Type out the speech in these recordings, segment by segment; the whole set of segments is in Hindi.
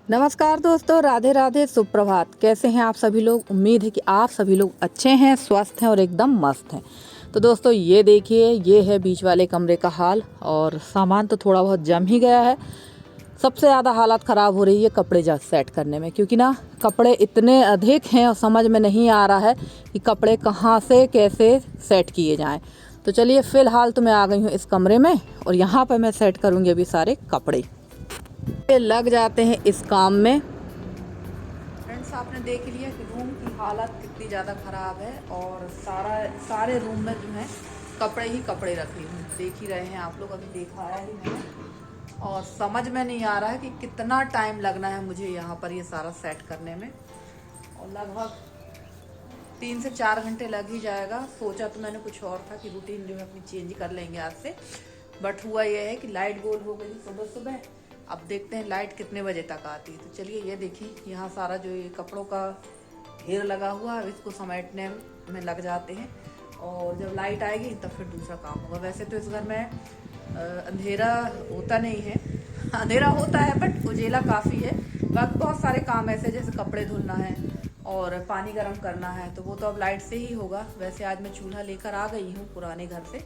नमस्कार दोस्तों, राधे राधे, सुप्रभात। कैसे हैं आप सभी लोग? उम्मीद है कि आप सभी लोग अच्छे हैं, स्वस्थ हैं और एकदम मस्त हैं। तो दोस्तों ये देखिए, ये है बीच वाले कमरे का हाल। और सामान तो थोड़ा बहुत जम ही गया है। सबसे ज़्यादा हालत ख़राब हो रही है कपड़े सेट करने में, क्योंकि ना कपड़े इतने अधिक हैं और समझ में नहीं आ रहा है कि कपड़े कहाँ से कैसे सेट किए जाएँ। तो चलिए, फ़िलहाल तो मैं आ गई हूँ इस कमरे में और यहाँ पर मैं सेट करूँगी अभी सारे कपड़े। लग जाते हैं इस काम में। फ्रेंड्स, आपने देख लिया कि रूम की हालत कितनी ज़्यादा ख़राब है और सारे रूम में जो है कपड़े ही कपड़े रखे हूँ। देख ही रहे हैं आप लोग, अभी दिखाया ही मैंने। और समझ में नहीं आ रहा है कि कितना टाइम लगना है मुझे यहाँ पर ये सारा सेट करने में। और लगभग 3 से 4 घंटे लग ही जाएगा। सोचा तो मैंने कुछ और था कि रूटीन जो है अपनी चेंज कर लेंगे आज से, बट हुआ ये है कि लाइट गोल हो गई सुबह सुबह। अब देखते हैं लाइट कितने बजे तक आती है। तो चलिए, ये देखिए, यहाँ सारा जो ये कपड़ों का ढेर लगा हुआ है, इसको समेटने में लग जाते हैं। और जब लाइट आएगी तब फिर दूसरा काम होगा। वैसे तो इस घर में अंधेरा होता नहीं है, अंधेरा होता है बट उजेला काफ़ी है। बाकी बहुत सारे काम ऐसे जैसे कपड़े धुलना है और पानी गर्म करना है, तो वो तो अब लाइट से ही होगा। वैसे आज मैं चूल्हा लेकर आ गई हूँ पुराने घर से।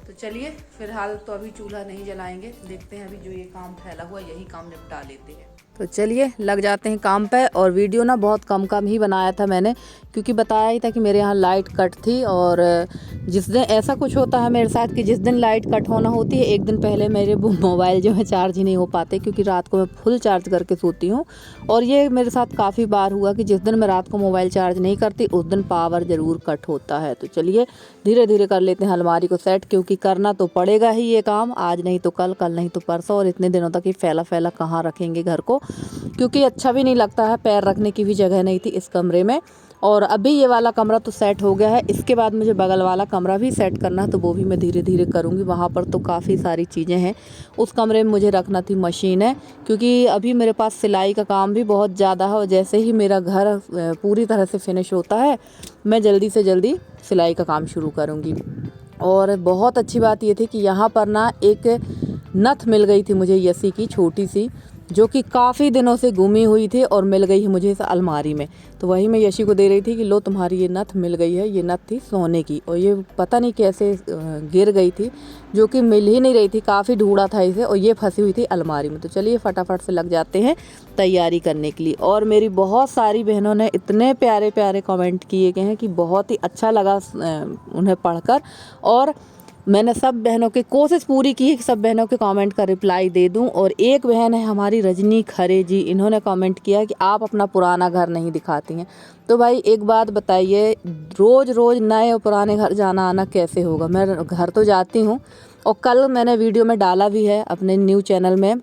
तो चलिए, फिलहाल तो अभी चूल्हा नहीं जलाएंगे। देखते हैं अभी जो ये काम फैला हुआ यही काम निपटा लेते हैं। तो चलिए, लग जाते हैं काम पे। और वीडियो ना बहुत कम ही बनाया था मैंने, क्योंकि बताया ही था कि मेरे यहाँ लाइट कट थी। और जिस दिन ऐसा कुछ होता है मेरे साथ कि जिस दिन लाइट कट होना होती है, एक दिन पहले मेरे मोबाइल जो है चार्ज ही नहीं हो पाते, क्योंकि रात को मैं फुल चार्ज करके सोती हूँ। और ये मेरे साथ काफ़ी बार हुआ कि जिस दिन मैं रात को मोबाइल चार्ज नहीं करती उस दिन पावर ज़रूर कट होता है। तो चलिए, धीरे धीरे कर लेते हैं अलमारी को सेट, क्योंकि करना तो पड़ेगा ही ये काम। आज नहीं तो कल, कल नहीं तो परसों। और इतने दिनों तक ये फैला फैला कहाँ रखेंगे घर को, क्योंकि अच्छा भी नहीं लगता है। पैर रखने की भी जगह नहीं थी इस कमरे में। और अभी ये वाला कमरा तो सेट हो गया है, इसके बाद मुझे बगल वाला कमरा भी सेट करना है, तो वो भी मैं धीरे धीरे करूँगी। वहाँ पर तो काफ़ी सारी चीज़ें हैं। उस कमरे में मुझे रखना थी मशीन है, क्योंकि अभी मेरे पास सिलाई का काम भी बहुत ज़्यादा है। और जैसे ही मेरा घर पूरी तरह से फिनिश होता है, मैं जल्दी से जल्दी सिलाई का काम शुरू करूँगी। और बहुत अच्छी बात ये थी कि यहाँ पर ना एक नथ मिल गई थी मुझे, यसी की छोटी सी, जो कि काफ़ी दिनों से गुमी हुई थी और मिल गई है मुझे इस अलमारी में। तो वही मैं यशी को दे रही थी कि लो, तुम्हारी ये नथ मिल गई है। ये नथ थी सोने की और ये पता नहीं कैसे गिर गई थी, जो कि मिल ही नहीं रही थी। काफ़ी ढूंढा था इसे और ये फंसी हुई थी अलमारी में। तो चलिए, फटाफट से लग जाते हैं तैयारी करने के लिए। और मेरी बहुत सारी बहनों ने इतने प्यारे प्यारे कमेंट किए गए हैं कि बहुत ही अच्छा लगा उन्हें पढ़कर। और मैंने सब बहनों की कोशिश पूरी की है कि सब बहनों के कमेंट का रिप्लाई दे दूं। और एक बहन है हमारी रजनी खरे जी, इन्होंने कमेंट किया कि आप अपना पुराना घर नहीं दिखाती हैं। तो भाई एक बात बताइए, रोज़ रोज़ नए और पुराने घर जाना आना कैसे होगा? मैं घर तो जाती हूँ, और कल मैंने वीडियो में डाला भी है, अपने न्यू चैनल में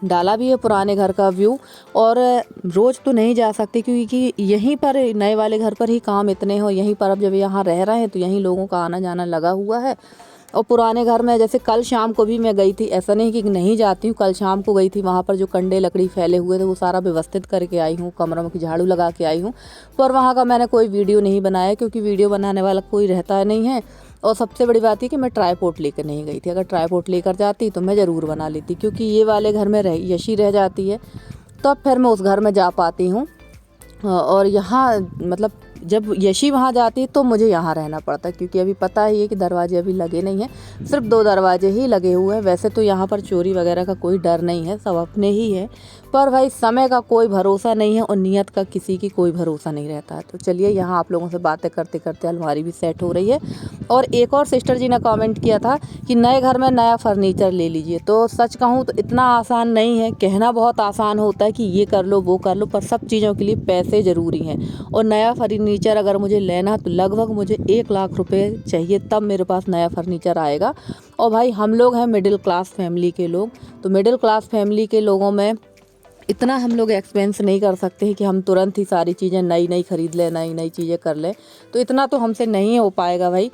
डाला भी है पुराने घर का व्यू। और रोज़ तो नहीं जा सकती, क्योंकि यहीं पर नए वाले घर पर ही काम इतने हो। यहीं पर अब जब यहाँ रह रहे हैं तो यहीं लोगों का आना जाना लगा हुआ है। और पुराने घर में जैसे कल शाम को भी मैं गई थी, ऐसा नहीं कि नहीं जाती हूँ, कल शाम को गई थी। वहाँ पर जो कंडे लकड़ी फैले हुए थे वो सारा व्यवस्थित करके आई हूँ, कमरों की झाड़ू लगा के आई हूँ। पर वहाँ का मैंने कोई वीडियो नहीं बनाया, क्योंकि वीडियो बनाने वाला कोई रहता नहीं है। और सबसे बड़ी बात है कि मैं ट्राईपोड लेकर नहीं गई थी। अगर ट्राईपोड लेकर जाती तो मैं ज़रूर बना लेती, क्योंकि ये वाले घर में यशी रह जाती है, तब फिर मैं उस घर में जा पाती हूँ। और यहाँ मतलब जब यशी वहाँ जाती है तो मुझे यहाँ रहना पड़ता है, क्योंकि अभी पता ही है कि दरवाजे अभी लगे नहीं हैं, सिर्फ 2 दरवाजे ही लगे हुए हैं। वैसे तो यहाँ पर चोरी वगैरह का कोई डर नहीं है, सब अपने ही है। पर भाई समय का कोई भरोसा नहीं है और नियत का किसी की कोई भरोसा नहीं रहता है। तो चलिए, यहाँ आप लोगों से बातें करते करते अलमारी भी सेट हो रही है। और एक और सिस्टर जी ने कमेंट किया था कि नए घर में नया फर्नीचर ले लीजिए। तो सच कहूँ तो इतना आसान नहीं है। कहना बहुत आसान होता है कि ये कर लो वो कर लो, पर सब चीज़ों के लिए पैसे ज़रूरी हैं। और नया फर्नीचर अगर मुझे लेना तो लगभग मुझे 1 लाख रुपए चाहिए, तब मेरे पास नया फर्नीचर आएगा। और भाई हम लोग हैं मिडिल क्लास फैमिली के लोग, तो मिडिल क्लास फैमिली के लोगों में इतना हम लोग एक्सपेंस नहीं कर सकते हैं कि हम तुरंत ही सारी चीज़ें नई नई खरीद लें, नई नई चीज़ें कर लें। तो इतना तो हमसे नहीं हो पाएगा भाई।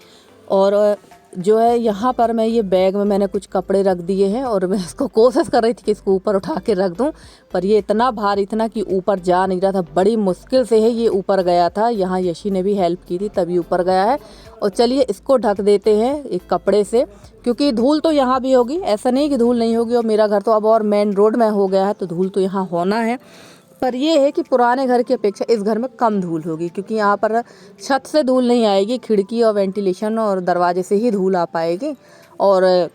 और जो है यहाँ पर मैं ये बैग में मैंने कुछ कपड़े रख दिए हैं और मैं इसको कोशिश कर रही थी कि इसको ऊपर उठा के रख दूं, पर ये इतना भारी था ना कि ऊपर जा नहीं रहा था। बड़ी मुश्किल से है ये ऊपर गया था। यहाँ यशी ने भी हेल्प की थी तभी ऊपर गया है। और चलिए इसको ढक देते हैं एक कपड़े से, क्योंकि धूल तो यहाँ भी होगी, ऐसा नहीं कि धूल नहीं होगी। और मेरा घर तो अब और मेन रोड में हो गया है तो धूल तो यहाँ होना है। पर ये है कि पुराने घर की अपेक्षा इस घर में कम धूल होगी, क्योंकि यहाँ पर छत से धूल नहीं आएगी, खिड़की और वेंटिलेशन और दरवाजे से ही धूल आ पाएगी। और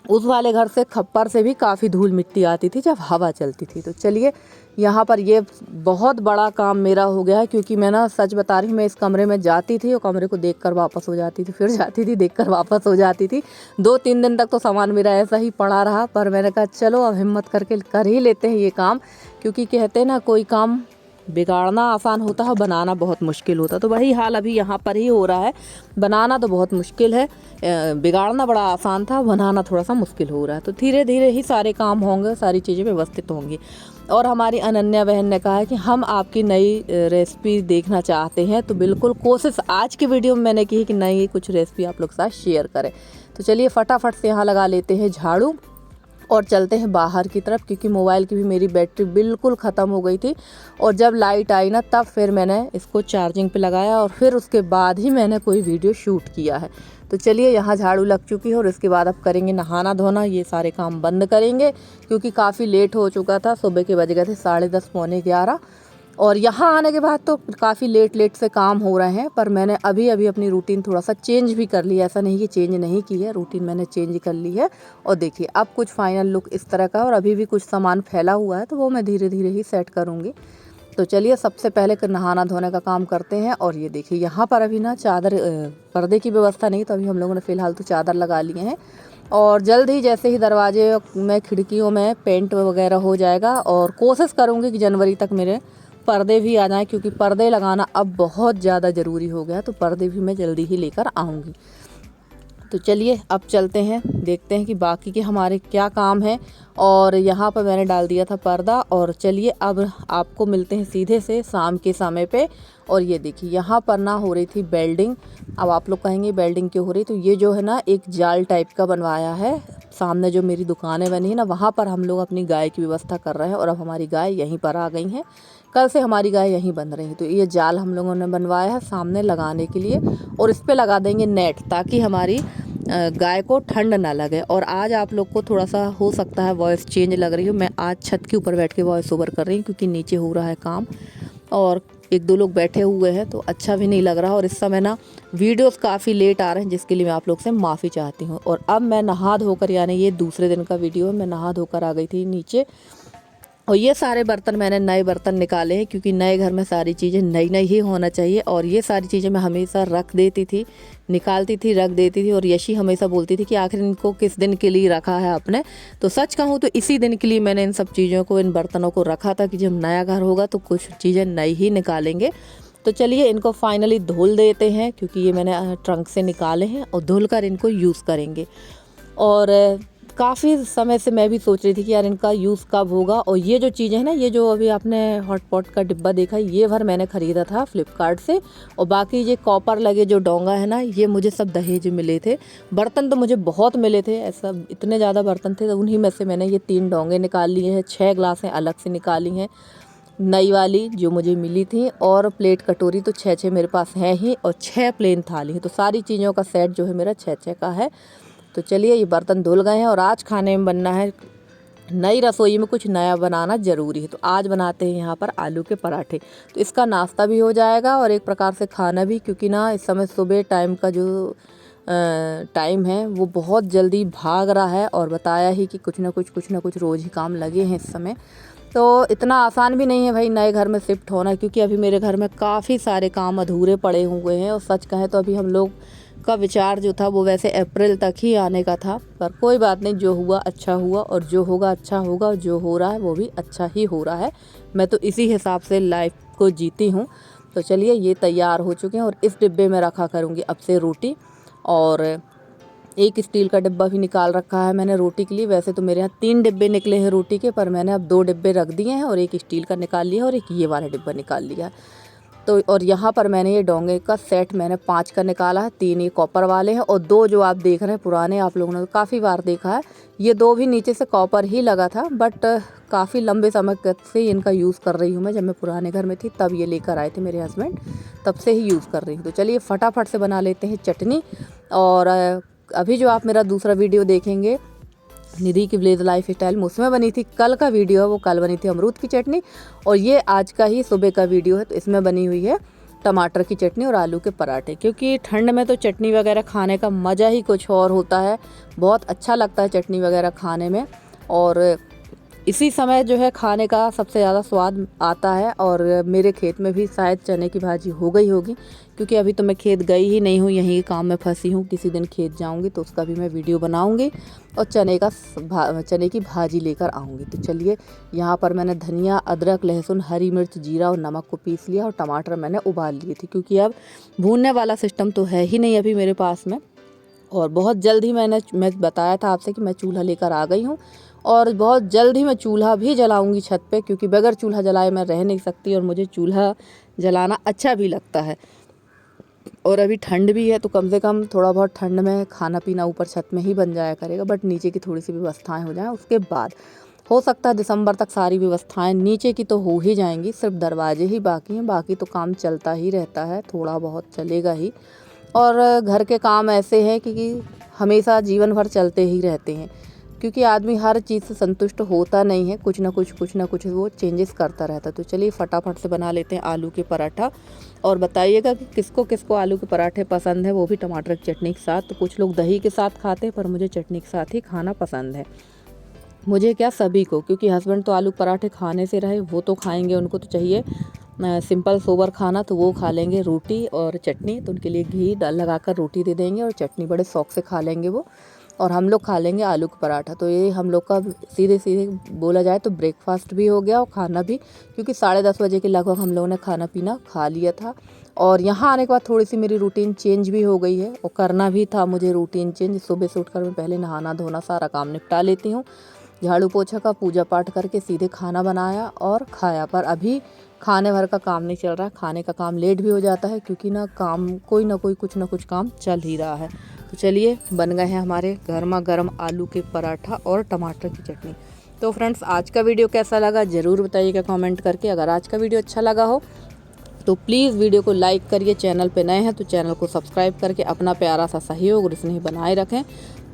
उस वाले घर से खप्पर से भी काफ़ी धूल मिट्टी आती थी जब हवा चलती थी। तो चलिए यहाँ पर ये बहुत बड़ा काम मेरा हो गया है, क्योंकि मैं ना सच बता रही हूँ, मैं इस कमरे में जाती थी और कमरे को देखकर वापस हो जाती थी, फिर जाती थी देखकर वापस हो जाती थी। 2-3 दिन तक तो सामान मेरा ऐसा ही पड़ा रहा, पर मैंने कहा चलो अब हिम्मत करके कर ही लेते हैं ये काम, क्योंकि कहते हैं ना कोई काम बिगाड़ना आसान होता है, बनाना बहुत मुश्किल होता है। तो वही हाल अभी यहाँ पर ही हो रहा है। बनाना तो बहुत मुश्किल है, बिगाड़ना बड़ा आसान था, बनाना थोड़ा सा मुश्किल हो रहा है। तो धीरे धीरे ही सारे काम होंगे, सारी चीज़ें व्यवस्थित होंगी। और हमारी अनन्या बहन ने कहा है कि हम आपकी नई रेसिपी देखना चाहते हैं, तो बिल्कुल कोशिश आज की वीडियो में मैंने की है कि नई कुछ रेसिपी आप लोग के साथ शेयर करें। तो चलिए फटाफट से यहाँ लगा लेते हैं झाड़ू और चलते हैं बाहर की तरफ, क्योंकि मोबाइल की भी मेरी बैटरी बिल्कुल ख़त्म हो गई थी। और जब लाइट आई ना तब फिर मैंने इसको चार्जिंग पे लगाया और फिर उसके बाद ही मैंने कोई वीडियो शूट किया है। तो चलिए यहाँ झाड़ू लग चुकी है और इसके बाद अब करेंगे नहाना धोना, ये सारे काम बंद करेंगे क्योंकि काफ़ी लेट हो चुका था। सुबह के बज गए थे 10:30 पौने 11, और यहाँ आने के बाद तो काफ़ी लेट से काम हो रहे हैं। पर मैंने अभी अपनी रूटीन थोड़ा सा चेंज भी कर लिया, ऐसा नहीं कि चेंज नहीं की है, रूटीन मैंने चेंज कर ली है। और देखिए अब कुछ फाइनल लुक इस तरह का, और अभी भी कुछ सामान फैला हुआ है तो वो मैं धीरे धीरे ही सेट करूँगी। तो चलिए सबसे पहले नहाना धोने का काम करते हैं। और ये देखिए यहाँ पर अभी ना चादर पर्दे की व्यवस्था नहीं, तो अभी हम लोगों ने फ़िलहाल तो चादर लगा लिए हैं। और जल्द ही जैसे ही दरवाजे में खिड़कियों में पेंट वगैरह हो जाएगा, और कोशिश करूँगी कि जनवरी तक मेरे पर्दे भी आ जाएं, क्योंकि पर्दे लगाना अब बहुत ज़्यादा ज़रूरी हो गया। तो पर्दे भी मैं जल्दी ही लेकर आऊँगी। तो चलिए अब चलते हैं, देखते हैं कि बाकी के हमारे क्या काम है। और यहाँ पर मैंने डाल दिया था पर्दा, और चलिए अब आपको मिलते हैं सीधे से शाम के समय पे। और ये देखिए यहाँ पर ना हो रही थी वेल्डिंग। अब आप लोग कहेंगे वेल्डिंग क्यों हो रही, तो ये जो है ना एक जाल टाइप का बनवाया है। सामने जो मेरी दुकानें बनी है ना, वहाँ पर हम लोग अपनी गाय की व्यवस्था कर रहे हैं, और अब हमारी गाय यहीं पर आ गई हैं। कल से हमारी गाय यहीं बंध रही है। तो ये जाल हम लोगों ने बनवाया है सामने लगाने के लिए, और इस पे लगा देंगे नेट, ताकि हमारी गाय को ठंड ना लगे। और आज आप लोग को थोड़ा सा हो सकता है वॉइस चेंज लग रही हो, मैं आज छत के ऊपर बैठ के वॉइस ओवर कर रही हूँ, क्योंकि नीचे हो रहा है काम और 1-2 लोग बैठे हुए हैं, तो अच्छा भी नहीं लग रहा। और इस समय ना वीडियोस काफ़ी लेट आ रहे हैं, जिसके लिए मैं आप लोग से माफ़ी चाहती हूँ। और अब मैं नहा धोकर, यानी ये दूसरे दिन का वीडियो है, मैं नहा धोकर आ गई थी नीचे। और ये सारे बर्तन मैंने नए बर्तन निकाले हैं, क्योंकि नए घर में सारी चीज़ें नई नई ही होना चाहिए। और ये सारी चीज़ें मैं हमेशा रख देती थी, निकालती थी, रख देती थी। और यशी हमेशा बोलती थी कि आखिर इनको किस दिन के लिए रखा है आपने। तो सच कहूँ तो इसी दिन के लिए मैंने इन सब चीज़ों को, इन बर्तनों को रखा था कि जब नया घर होगा तो कुछ चीज़ें नई ही निकालेंगे। तो चलिए इनको फाइनली धुल देते हैं, क्योंकि ये मैंने ट्रंक से निकाले हैं, और धुल कर इनको यूज़ करेंगे। और काफ़ी समय से मैं भी सोच रही थी कि यार इनका यूज़ कब होगा। और ये जो चीज़ें हैं ना, ये जो अभी आपने हॉटपॉट का डिब्बा देखा, ये भर मैंने ख़रीदा था फ्लिपकार्ट से। और बाकी ये कॉपर लगे जो डोंगा है ना, ये मुझे सब दहेज मिले थे। बर्तन तो मुझे बहुत मिले थे, ऐसा इतने ज़्यादा बर्तन थे, तो उन्हीं में से मैंने ये 3 डोंगे निकाल लिए हैं, 6 ग्लासें अलग से निकाली हैं नई वाली जो मुझे मिली थी। और प्लेट कटोरी तो 6 मेरे पास हैं ही, और 6 प्लेन थाली है। तो सारी चीज़ों का सेट जो है मेरा 6 का है। तो चलिए ये बर्तन धुल गए हैं, और आज खाने में बनना है, नई रसोई में कुछ नया बनाना ज़रूरी है। तो आज बनाते हैं यहाँ पर आलू के पराठे। तो इसका नाश्ता भी हो जाएगा और एक प्रकार से खाना भी, क्योंकि ना इस समय सुबह टाइम का जो टाइम है वो बहुत जल्दी भाग रहा है। और बताया ही कि कुछ ना कुछ रोज़ ही काम लगे हैं इस समय। तो इतना आसान भी नहीं है भाई नए घर में शिफ्ट होना, क्योंकि अभी मेरे घर में काफ़ी सारे काम अधूरे पड़े हुए हैं। और सच कहें तो अभी हम लोग का विचार जो था वो वैसे अप्रैल तक ही आने का था, पर कोई बात नहीं, जो हुआ अच्छा हुआ, और जो होगा अच्छा होगा, और जो हो रहा है वो भी अच्छा ही हो रहा है। मैं तो इसी हिसाब से लाइफ को जीती हूँ। तो चलिए ये तैयार हो चुके हैं, और इस डिब्बे में रखा करूँगी अब से रोटी। और एक स्टील का डिब्बा भी निकाल रखा है मैंने रोटी के लिए। वैसे तो मेरे यहाँ 3 डिब्बे निकले हैं रोटी के, पर मैंने अब 2 डिब्बे रख दिए हैं, और एक स्टील का निकाल लिया और एक ये वाला डिब्बा निकाल लिया है। तो और यहाँ पर मैंने ये डोंगे का सेट मैंने 5 का निकाला है, 3 ये कॉपर वाले हैं और 2 जो आप देख रहे हैं पुराने, आप लोगों ने काफ़ी बार देखा है। ये 2 भी नीचे से कॉपर ही लगा था, बट काफ़ी लंबे समय से इनका यूज़ कर रही हूँ मैं। जब मैं पुराने घर में थी तब ये लेकर आए थे मेरे हस्बैंड, तब से ही यूज़ कर रही हूँ। तो चलिए फटाफट से बना लेते हैं चटनी। और अभी जो आप मेरा दूसरा वीडियो देखेंगे निधि की विलेज लाइफ स्टाइल में, उसमें बनी थी कल का वीडियो है, वो कल बनी थी अमरूद की चटनी। और ये आज का ही सुबह का वीडियो है, तो इसमें बनी हुई है टमाटर की चटनी और आलू के पराठे। क्योंकि ठंड में तो चटनी वगैरह खाने का मज़ा ही कुछ और होता है, बहुत अच्छा लगता है चटनी वगैरह खाने में। और इसी समय जो है खाने का सबसे ज़्यादा स्वाद आता है। और मेरे खेत में भी शायद चने की भाजी हो गई होगी, क्योंकि अभी तो मैं खेत गई ही नहीं हूँ, यहीं काम में फंसी हूँ। किसी दिन खेत जाऊँगी तो उसका भी मैं वीडियो बनाऊँगी और चने की भाजी लेकर आऊँगी। तो चलिए, यहाँ पर मैंने धनिया, अदरक, लहसुन, हरी मिर्च, जीरा और नमक को पीस लिया और टमाटर मैंने उबाल लिए थे, क्योंकि अब भूनने वाला सिस्टम तो है ही नहीं अभी मेरे पास में। और बहुत जल्द ही मैं बताया था आपसे कि मैं चूल्हा लेकर आ गई हूँ और बहुत जल्द ही मैं चूल्हा भी जलाऊंगी छत पे, क्योंकि बगैर चूल्हा जलाए मैं रह नहीं सकती और मुझे चूल्हा जलाना अच्छा भी लगता है। और अभी ठंड भी है, तो कम से कम थोड़ा बहुत ठंड में खाना पीना ऊपर छत में ही बन जाया करेगा, बट नीचे की थोड़ी सी व्यवस्थाएं हो जाएं। उसके बाद हो सकता है दिसंबर तक सारी व्यवस्थाएं नीचे की तो हो ही जाएंगी, सिर्फ दरवाजे ही बाकी हैं, बाकी तो काम चलता ही रहता है, थोड़ा बहुत चलेगा ही। और घर के काम ऐसे हैं कि हमेशा जीवन भर चलते ही रहते हैं, क्योंकि आदमी हर चीज़ से संतुष्ट होता नहीं है, कुछ ना कुछ वो चेंजेस करता रहता है। तो चलिए फटाफट से बना लेते हैं आलू के पराठा। और बताइएगा कि किसको किसको आलू के पराठे पसंद है, वो भी टमाटर की चटनी के साथ। तो कुछ लोग दही के साथ खाते हैं, पर मुझे चटनी के साथ ही खाना पसंद है। मुझे क्या, सभी को, क्योंकि हस्बैंड तो आलू पराठे खाने से रहे, वो तो खाएंगे, उनको तो चाहिए सिंपल सोबर खाना, तो वो खा लेंगे रोटी और चटनी। तो उनके लिए घी लगाकर रोटी दे देंगे और चटनी बड़े शौक से खा लेंगे वो। और हम लोग खा लेंगे आलू का पराठा। तो ये हम लोग का सीधे सीधे बोला जाए तो ब्रेकफास्ट भी हो गया और खाना भी, क्योंकि 10:30 बजे के लगभग हम लोगों ने खाना पीना खा लिया था। और यहाँ आने के बाद थोड़ी सी मेरी रूटीन चेंज भी हो गई है, और करना भी था मुझे रूटीन चेंज। सुबह से उठकर मैं पहले नहाना धोना सारा काम निपटा लेती हूँ, झाड़ू पोछा का, पूजा पाठ करके सीधे खाना बनाया और खाया। पर अभी खाने भर का काम नहीं चल रहा है, खाने का काम लेट भी हो जाता है, क्योंकि ना काम कोई ना कोई कुछ ना कुछ काम चल ही रहा है। तो चलिए, बन गए हैं हमारे गर्मा गर्म आलू के पराठा और टमाटर की चटनी। तो फ्रेंड्स, आज का वीडियो कैसा लगा ज़रूर बताइएगा कमेंट करके। अगर आज का वीडियो अच्छा लगा हो तो प्लीज़ वीडियो को लाइक करिए, चैनल पे नए हैं तो चैनल को सब्सक्राइब करके अपना प्यारा सा सहयोग और स्नेह बनाए रखें।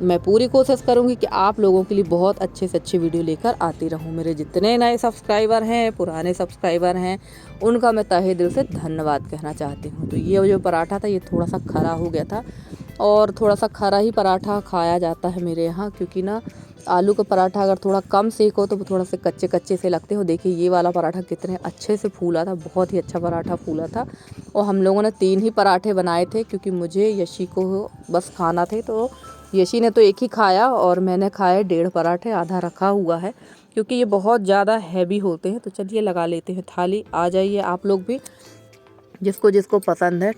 मैं पूरी कोशिश करूंगी कि आप लोगों के लिए बहुत अच्छे से अच्छे वीडियो लेकर आती रहूं। मेरे जितने नए सब्सक्राइबर हैं, पुराने सब्सक्राइबर हैं, उनका मैं तहे दिल से धन्यवाद कहना चाहती हूं। तो ये जो पराठा था, ये थोड़ा सा खरा हो गया था, और थोड़ा सा खरा ही पराठा खाया जाता है मेरे यहाँ, क्योंकि ना आलू का पराठा अगर थोड़ा कम सेको तो थोड़ा से कच्चे कच्चे से लगते हो। देखिए ये वाला पराठा कितने अच्छे से फूला था, बहुत ही अच्छा पराठा फूला था। और हम लोगों ने 3 ही पराठे बनाए थे, क्योंकि मुझे, यशी को बस खाना थे। तो यशी ने तो एक ही खाया और मैंने खाए 1.5 पराठे, आधा रखा हुआ है, क्योंकि ये बहुत ज़्यादा हैवी होते हैं। तो चलिए लगा लेते हैं थाली। आ जाइए आप लोग भी, जिसको जिसको पसंद है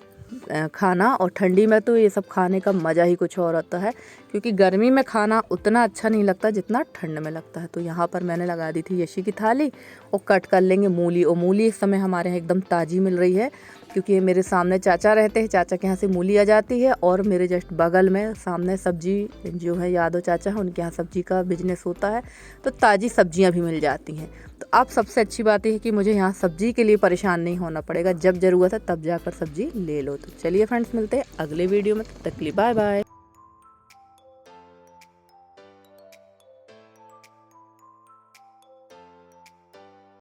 खाना। और ठंडी में तो ये सब खाने का मज़ा ही कुछ और होता है, क्योंकि गर्मी में खाना उतना अच्छा नहीं लगता जितना ठंड में लगता है। तो यहाँ पर मैंने लगा दी थी यशी की थाली, और कट कर लेंगे मूली। और मूली इस समय हमारे यहाँ एकदम ताज़ी मिल रही है, क्योंकि मेरे सामने चाचा रहते हैं, चाचा के यहाँ से मूली आ जाती है। और मेरे जस्ट बगल में सामने सब्जी जो है यादव चाचा है, उनके यहाँ सब्जी का बिजनेस होता है, तो ताज़ी सब्जियाँ भी मिल जाती हैं। तो अब सबसे अच्छी बात यह है कि मुझे यहाँ सब्जी के लिए परेशान नहीं होना पड़ेगा, जब ज़रूरत है तब जाकर सब्जी ले लो। तो चलिए फ्रेंड्स, मिलते हैं अगले वीडियो में, तब तक के लिए बाय बाय।